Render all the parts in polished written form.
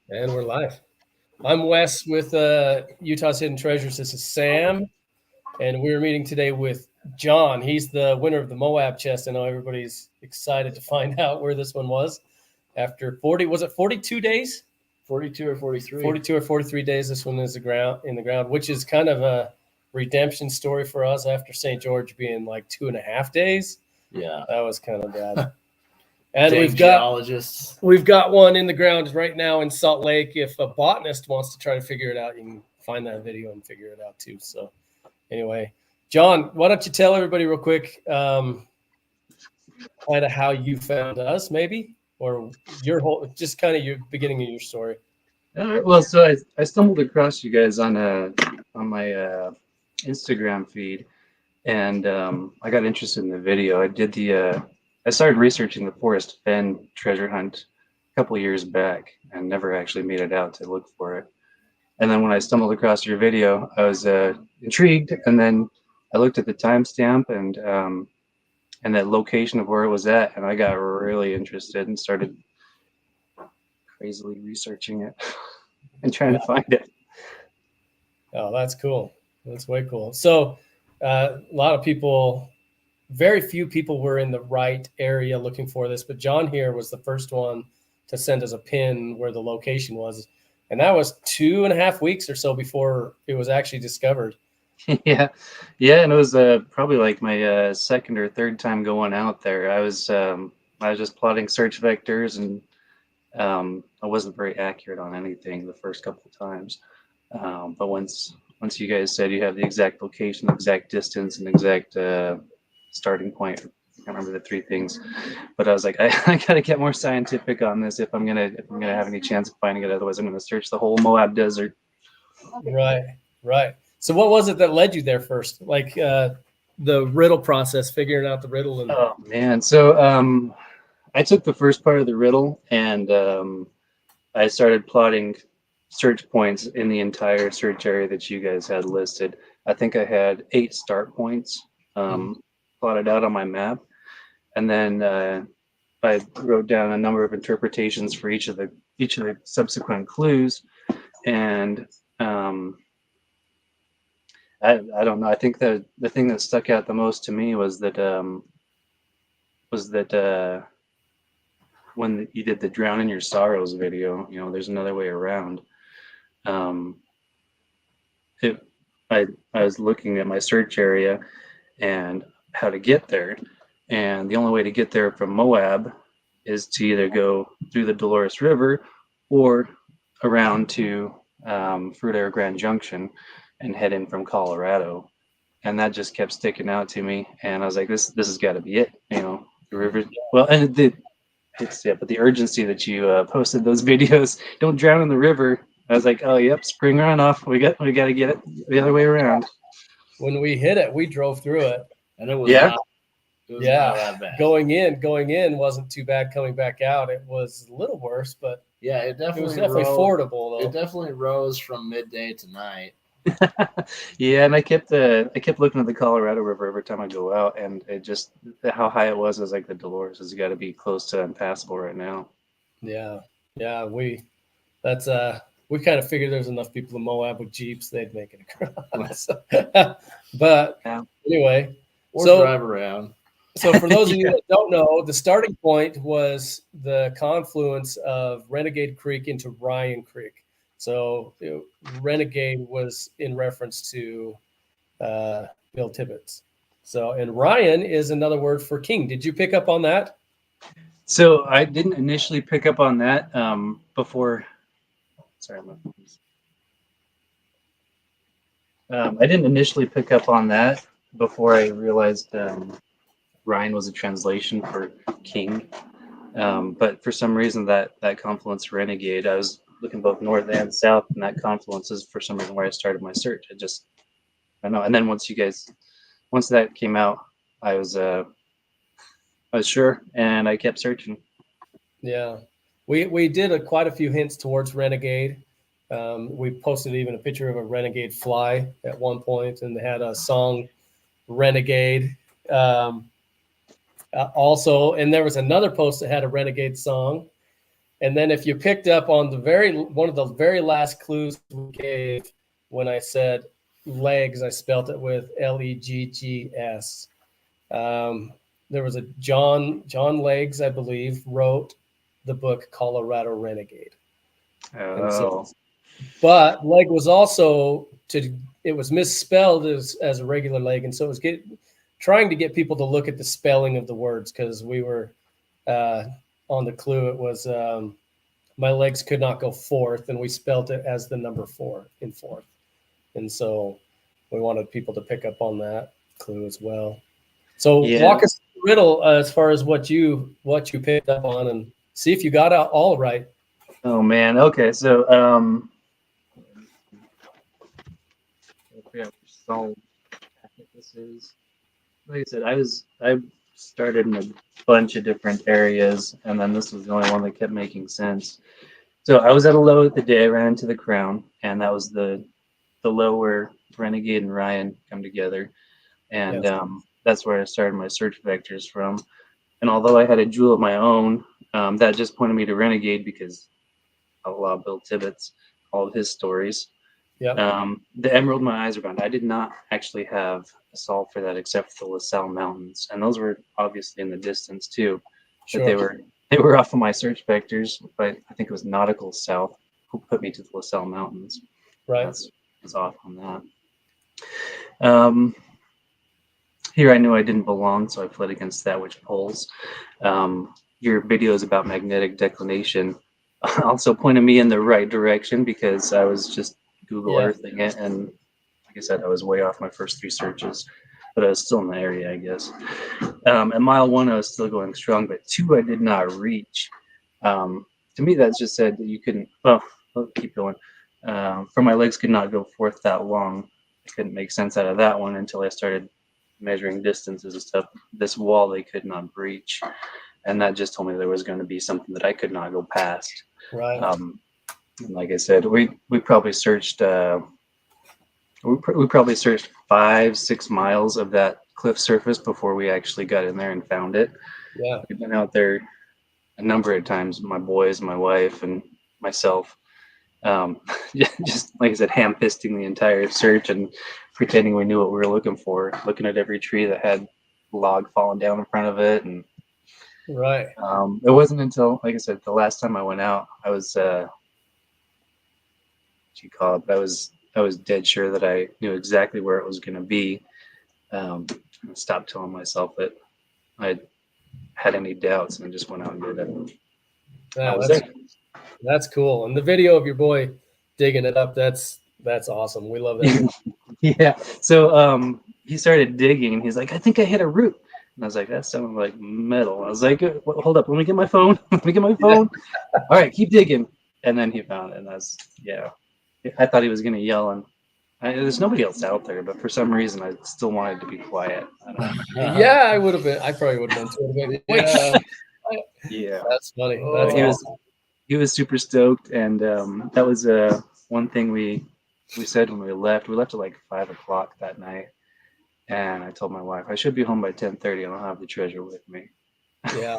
And we're live. I'm Wes with Utah's Hidden Treasures. This is Sam, and we're meeting today with John. He's the winner of the MOAB chest. I know everybody's excited to find out where this one was after 40. Was it 42 days? 42 or 43. 42 or 43 days. This one is in the ground, which is kind of a redemption story for us after St. George being like 2.5 days. Yeah, that was kind of bad. And Dang geologists. we've got one in the ground right now in Salt Lake. If a botanist wants to try to figure it out, you can find that video and figure it out too. So anyway, John, why don't you tell everybody real quick kind of how you found us, maybe, or your whole, just kind of your beginning of your story. All right. Well, so I stumbled across you guys on my Instagram feed, and I got interested in the video. I started researching the Forest Bend treasure hunt a couple of years back and never actually made it out to look for it. And then when I stumbled across your video, I was intrigued, and then I looked at the timestamp and that location of where it was at, and I got really interested and started crazily researching it and trying to find it. Oh, that's cool. That's way cool. So a lot of people, very few people were in the right area looking for this, but John here was the first one to send us a pin where the location was. And that was 2.5 weeks or so before it was actually discovered. Yeah. And it was probably like my second or third time going out there. I was just plotting search vectors, and I wasn't very accurate on anything the first couple of times. But once you guys said you have the exact location, exact distance, and exact starting point, I can't remember the three things, but I was like, I gotta get more scientific on this if I'm gonna have any chance of finding it. Otherwise, I'm gonna search the whole Moab Desert. Right. So what was it that led you there first? Like the riddle process, figuring out the riddle. And oh man, so I took the first part of the riddle, and I started plotting search points in the entire search area that you guys had listed. I think I had 8 start points plotted out on my map, and then I wrote down a number of interpretations for each of the subsequent clues. And I don't know. I think the thing that stuck out the most to me was that when you did the Drown in Your Sorrows video, there's another way around. I was looking at my search area and how to get there, and the only way to get there from Moab is to either go through the Dolores River or around to Fruit Air Grand Junction and head in from Colorado. And that just kept sticking out to me, and I was like, this has got to be it. The river. Well, and but the urgency that you posted those videos, don't drown in the river. I was like, oh, yep, spring runoff. We got to get it the other way around. When we hit it, we drove through it, and it was not that bad. Going in wasn't too bad. Coming back out, it was a little worse, but yeah, it was definitely fordable though. It definitely rose from midday to night. Yeah, and I kept looking at the Colorado River every time I go out, and it just how high it was like the Dolores has got to be close to impassable right now. Yeah, we kind of figured there's enough people in Moab with Jeeps, they'd make it across. But anyway, or drive around. So for those of you that don't know, the starting point was the confluence of Renegade Creek into Ryan Creek. So Renegade was in reference to Bill Tibbetts. So, and Ryan is another word for king. Did you pick up on that? So I didn't initially pick up on that before. Sorry, I didn't initially pick up on that before I realized Ryan was a translation for king. But for some reason that confluence Renegade, I was looking both north and south, and that confluence is for some reason where I started my search. I don't know. And then once that came out, I was sure, and I kept searching. Yeah, we did quite a few hints towards Renegade. We posted even a picture of a Renegade fly at one point, and they had a song Renegade. Also, and there was another post that had a Renegade song. And then if you picked up on one of the very last clues we gave when I said legs, I spelt it with Leggs. There was a John Legs, I believe, wrote the book Colorado Renegade. And so, but leg was also it was misspelled as a regular leg, and so it was trying to get people to look at the spelling of the words, because we were on the clue. It was my legs could not go forth, and we spelled it as the number 4 in fourth, and so we wanted people to pick up on that clue as well. So walk us through the riddle as far as what you picked up on, and see if you got it all right. Oh man. Okay. So I forget which song I think this is. Like I said, I started in a bunch of different areas, and then this was the only one that kept making sense. So I was at a low the day I ran into the crown, and that was the low where Renegade and Ryan come together, and that's where I started my search vectors from. And although I had a jewel of my own, that just pointed me to Renegade because I love Bill Tibbetts, all of his stories. Yeah. The Emerald my eyes are bound. I did not actually have a solve for that except for the LaSalle Mountains, and those were obviously in the distance too. Sure. But they were off of my search vectors, but I think it was nautical south who put me to the LaSalle Mountains. Right. That's off on that. Here I knew I didn't belong, so I fled against that which pulls. Your videos about magnetic declination also pointed me in the right direction, because I was just Google Earthing it, and like I said, I was way off my first 3 searches, but I was still in the area, I guess. At mile 1, I was still going strong, but 2 I did not reach. To me, that just said that you couldn't. Well, I'll keep going. For my legs could not go forth that long. I couldn't make sense out of that one until I started measuring distances and stuff. This wall they could not breach, and that just told me there was going to be something that I could not go past. Right. And like I said, we probably searched we probably searched 5-6 miles of that cliff surface before we actually got in there and found it. Yeah, we've been out there a number of times, my boys, my wife, and myself. Just like I said, ham-fisting the entire search and pretending we knew what we were looking for, looking at every tree that had log falling down in front of it. And right. It wasn't until, like I said, the last time I went out, I was I was dead sure that I knew exactly where it was going to be. I stopped telling myself that I had any doubts, and I just went out and did it. That's cool. And the video of your boy digging it up, that's awesome. We love that. Yeah. So he started digging, and he's like, I think I hit a root. And I was like, that sounded like metal. I was like, hold up, let me get my phone. All right, keep digging. And then he found it, and I thought he was going to yell, and there's nobody else out there, but for some reason I still wanted to be quiet. Yeah, I probably would have been too. Yeah. That's funny. That's awesome. He was super stoked, and that was one thing we said when we left. We left at like 5 o'clock that night, and I told my wife I should be home by 10:30, and I'll have the treasure with me. Yeah.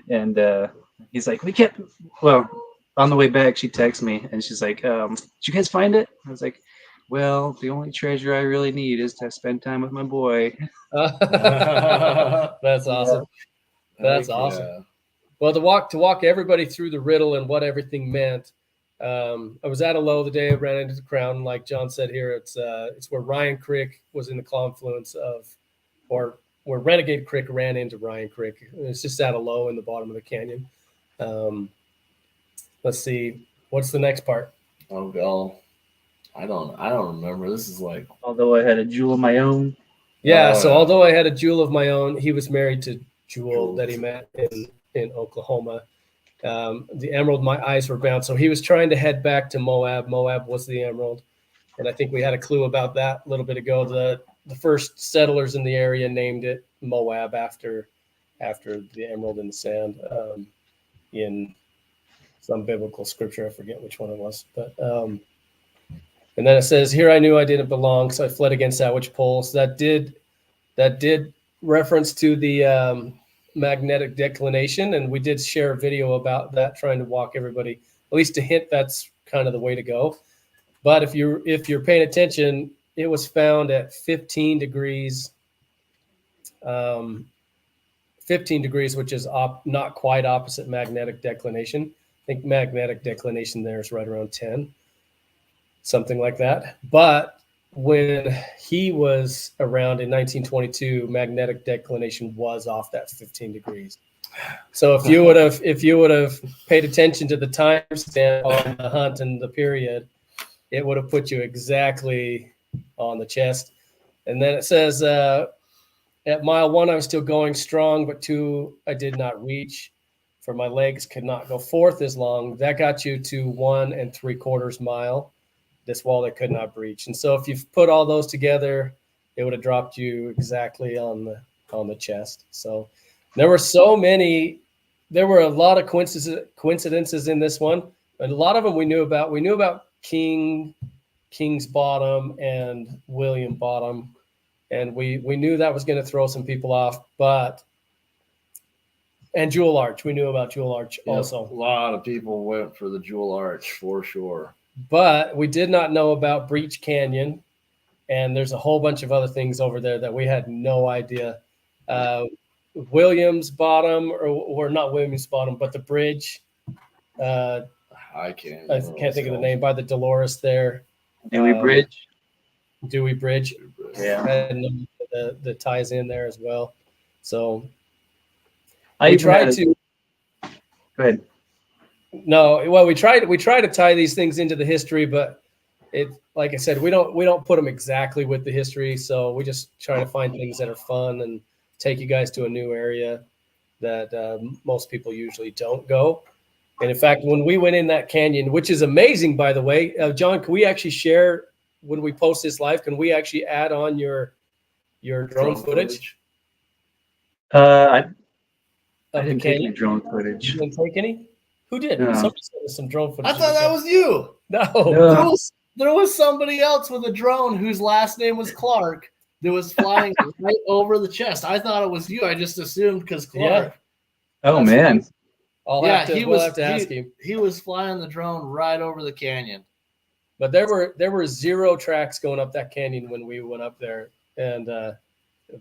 And he's like, we can't. Well, on the way back, she texts me, and she's like, did you guys find it? I was like, well, the only treasure I really need is to spend time with my boy. That's awesome. That's awesome. Yeah. Well, to walk everybody through the riddle and what everything meant. I was at a low the day I ran into the crown. Like John said here, it's where Ryan Creek was in the confluence of, or where Renegade Creek ran into Ryan Creek. It's just at a low in the bottom of the canyon. Let's see, what's the next part? Oh God, I don't remember. This is like, although I had a jewel of my own. Yeah. So although I had a jewel of my own, he was married to Jewel that he met in Oklahoma. The emerald, my eyes were bound. So he was trying to head back to Moab. Moab was the emerald. And I think we had a clue about that a little bit ago. The first settlers in the area named it Moab after the emerald in the sand in some biblical scripture. I forget which one it was. But and then it says, here I knew I didn't belong, so I fled against that which pulls. That did reference to the magnetic declination, and we did share a video about that, trying to walk everybody, at least to hint that's kind of the way to go. But if you're paying attention, it was found at 15 degrees, 15 degrees, which is not quite opposite magnetic declination. I think magnetic declination there is right around 10, something like that. But when he was around in 1922, magnetic declination was off that 15 degrees. So if you would have paid attention to the timestamp on the hunt and the period, it would have put you exactly on the chest. And then it says, at mile 1, I was still going strong, but 2, I did not reach, for my legs could not go forth as long. That got you to 1 3/4 mile. This wall they could not breach. And so if you've put all those together, it would have dropped you exactly on the chest. So there were a lot of coincidences in this one, but a lot of them we knew about. We knew about King's Bottom and William Bottom, and we knew that was going to throw some people off, and Jewel Arch. We knew about Jewel Arch also. A lot of people went for the Jewel Arch for sure. But we did not know about Breach Canyon, and there's a whole bunch of other things over there that we had no idea. Williams Bottom, or not Williams Bottom, but the bridge. I can't think of the name, by the Dolores there. Dewey Bridge. Dewey Bridge. Yeah. And the ties in there as well. So I we tried to. Go ahead. No, well, we try to tie these things into the history, but it, like I said, we don't put them exactly with the history. So we just try to find things that are fun and take you guys to a new area that most people usually don't go. And in fact, when we went in that canyon, which is amazing, by the way, John, can we actually share when we post this live? Can we actually add on your drone footage? I didn't take any drone footage. You didn't take any? Who did? No. Somebody sent us some drone footage. I thought that was you. No. There was somebody else with a drone whose last name was Clark that was flying right over the chest. I thought it was you. I just assumed because Clark. Yeah. Oh, man. We'll have to ask him. He was flying the drone right over the canyon. But there were 0 tracks going up that canyon when we went up there, and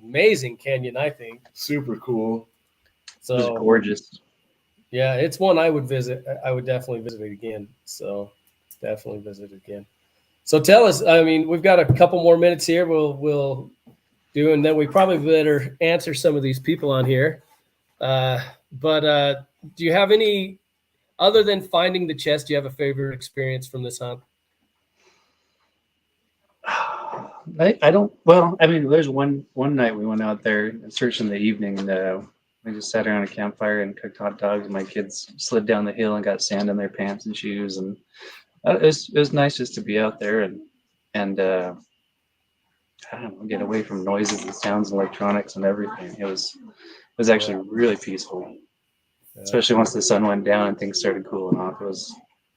amazing canyon, I think. Super cool. So It was gorgeous. Yeah, it's one I would visit. I would definitely visit it again. So definitely visit it again. So tell us. I mean, we've got a couple more minutes here. We'll do, and then we probably better answer some of these people on here. But do you have any, other than finding the chest, do you have a favorite experience from this hunt? I don't. Well, I mean, there's one night we went out there and searched in the evening. And, we just sat around a campfire and cooked hot dogs. And my kids slid down the hill and got sand in their pants and shoes. And it was nice just to be out there and I don't know, get away from noises and sounds and electronics and everything. It was actually really peaceful, especially once the sun went down and things started cooling off. That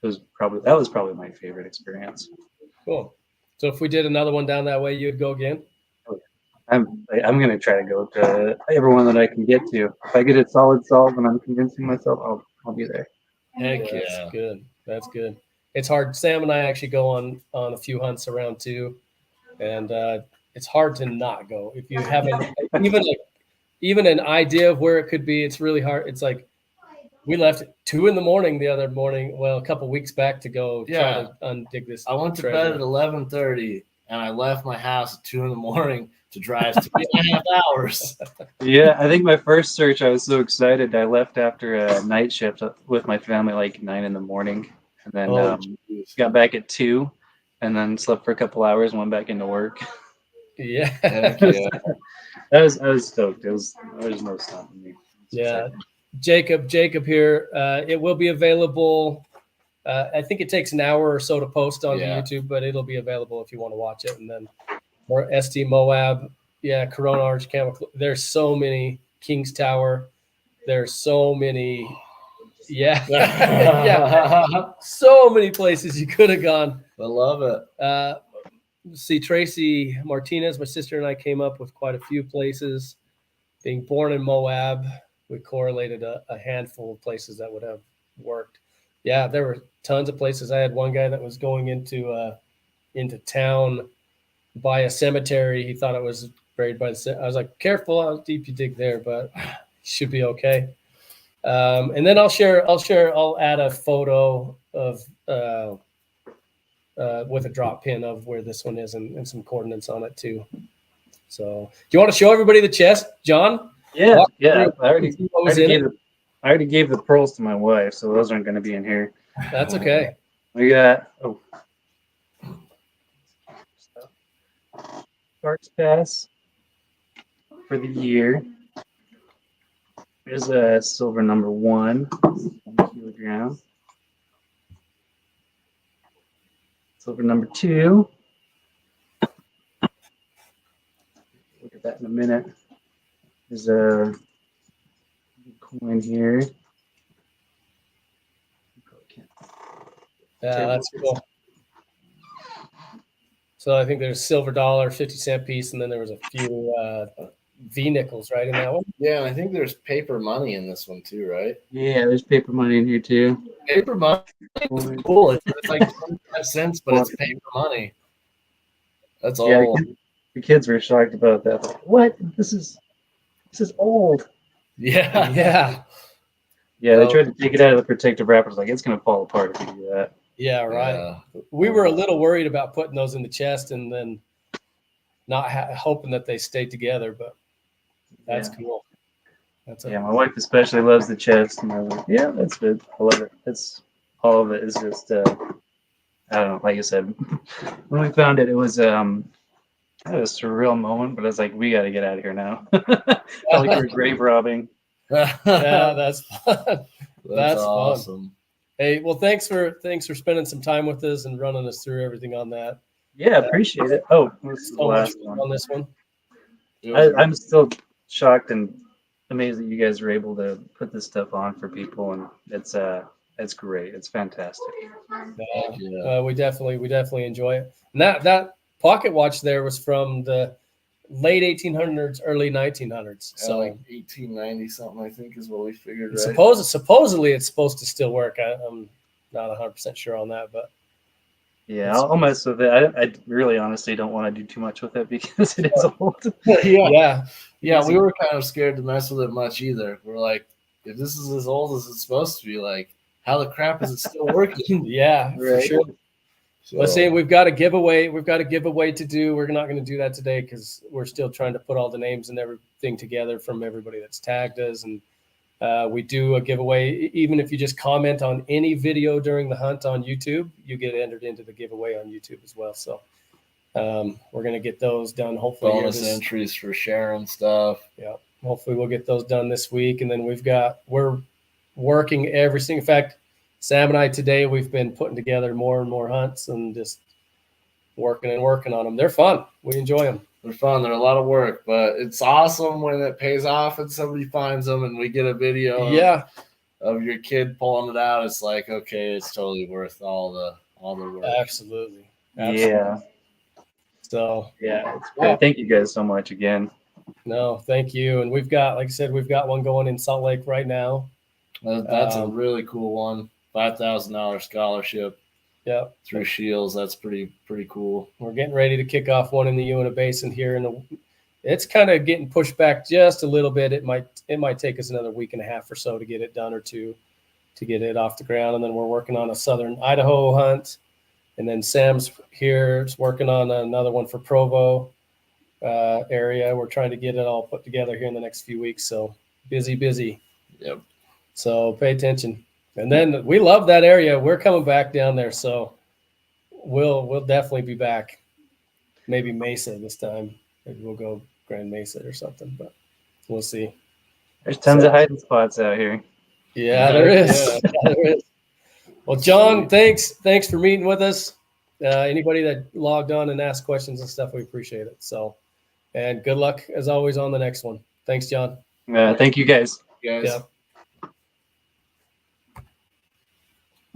was probably my favorite experience. Cool. So if we did another one down that way, you'd go again? I'm going to try to go to everyone that I can get to. If I get a solid solve and I'm convincing myself, I'll be there. Heck yeah. That's good. That's good. It's hard. Sam and I actually go on a few hunts around too, and it's hard to not go. If you haven't even an idea of where it could be, it's really hard. It's like we left at 2 a.m. the other morning, well, a couple weeks back, to go try to undig this. I went to bed at 11:30 and I left my house at 2 a.m. to drive 3.5 hours. Yeah, I think my first search, I was so excited. I left after a night shift with my family like 9 a.m, and then got back at 2, and then slept for a couple hours and went back into work. Yeah. Heck yeah. I was stoked. There's no stopping me. Yeah. Jacob here. It will be available. I think it takes an hour or so to post on YouTube, but it'll be available if you want to watch it. And then more ST MOAB. Yeah, Corona Arch Chemical. There's so many. King's Tower. There's so many. Yeah. Yeah. So many places you could have gone. I love it. See, Tracy Martinez, my sister, and I came up with quite a few places. Being born in Moab, we correlated a handful of places that would have worked. Yeah, there were tons of places. I had one guy that was going into town by a cemetery. He thought it was buried by the. I was like, careful how deep you dig there, but should be okay. And then I'll add a photo of with a drop pin of where this one is and some coordinates on it too. So, do you want to show everybody the chest, John? Yeah, Walk yeah. through I already, what was in it. I already gave the pearls to my wife, so those aren't going to be in here. That's okay. We got Sharks Pass for the year. There's a silver number 1 kilogram. Silver number 2. Look at that in a minute. There's a coin here. Yeah, that's cool. So I think there's silver dollar, 50-cent piece, and then there was a few V nickels, right, in that one? Yeah, and I think there's paper money in this one too, right? Yeah, there's paper money in here too. Paper money is cool. It's like 25 cents, but it's paper money. That's all. Yeah, the kids were shocked about that. Like, what? This is old. Yeah. Yeah. Yeah, they tried to take it out of the protective wrapper. Like, it's going to fall apart if you do that. Yeah, right. Yeah. We were a little worried about putting those in the chest and then not hoping that they stayed together, but that's cool. Yeah, my wife especially loves the chest, and I was like, yeah, that's good. I love it. It's all of it is just I don't know. Like I said, when we found it, it was kind of a surreal moment. But I was like, we got to get out of here now. Felt like we were grave robbing. Yeah, that's fun. That's awesome. Fun. Hey, well, thanks for spending some time with us and running us through everything on that. Yeah, appreciate it. Oh, this is the So much last one. on this one. I'm still shocked and amazed that you guys were able to put this stuff on for people, and it's great. It's fantastic. We definitely enjoy it. And that pocket watch there was from the late 1800s, early 1900s. So like 1890 something, I think, is what we figured. Right? Supposedly it's supposed to still work. I'm not 100% sure on that, but yeah, I'll mess with it. I really honestly don't want to do too much with it because it is old. Yeah. We were kind of scared to mess with it much either. We're like, if this is as old as it's supposed to be, like, how the crap is it still working? Yeah, right. For sure. So, let's see, we've got a giveaway. To do. We're not going to do that today because we're still trying to put all the names and everything together from everybody that's tagged us. And we do a giveaway. Even if you just comment on any video during the hunt on YouTube, you get entered into the giveaway on YouTube as well. So we're going to get those done. Hopefully, bonus entries for sharing stuff. Yeah, hopefully we'll get those done this week. And then we're working every single. In fact, Sam and I today, we've been putting together more and more hunts and just working on them. They're fun. We enjoy them. They're fun. They're a lot of work, but it's awesome when it pays off and somebody finds them and we get a video of your kid pulling it out. It's like, okay, it's totally worth all the work. Absolutely. Yeah. So it's good. Thank you guys so much again. No, thank you. And we've got, like I said, we've got one going in Salt Lake right now. That's a really cool one. $5,000 scholarship. Yeah, through Shields. That's pretty cool. We're getting ready to kick off one in the Uinta Basin here, it's kind of getting pushed back just a little bit. It might take us another week and a half or so to get it done or two, to get it off the ground, and then we're working on a southern Idaho hunt, and then Sam's here is working on another one for Provo area. We're trying to get it all put together here in the next few weeks. So busy. Yep. So pay attention. And then we love that area. We're coming back down there, so we'll definitely be back. Maybe Mesa this time. Maybe we'll go Grand Mesa or something, but we'll see. There's tons of hiding spots out here. Yeah, there is. Yeah, there is. Well, John, thanks for meeting with us. Anybody that logged on and asked questions and stuff, we appreciate it. So, and good luck as always on the next one. Thanks, John. Thank you guys. Guys. Yeah.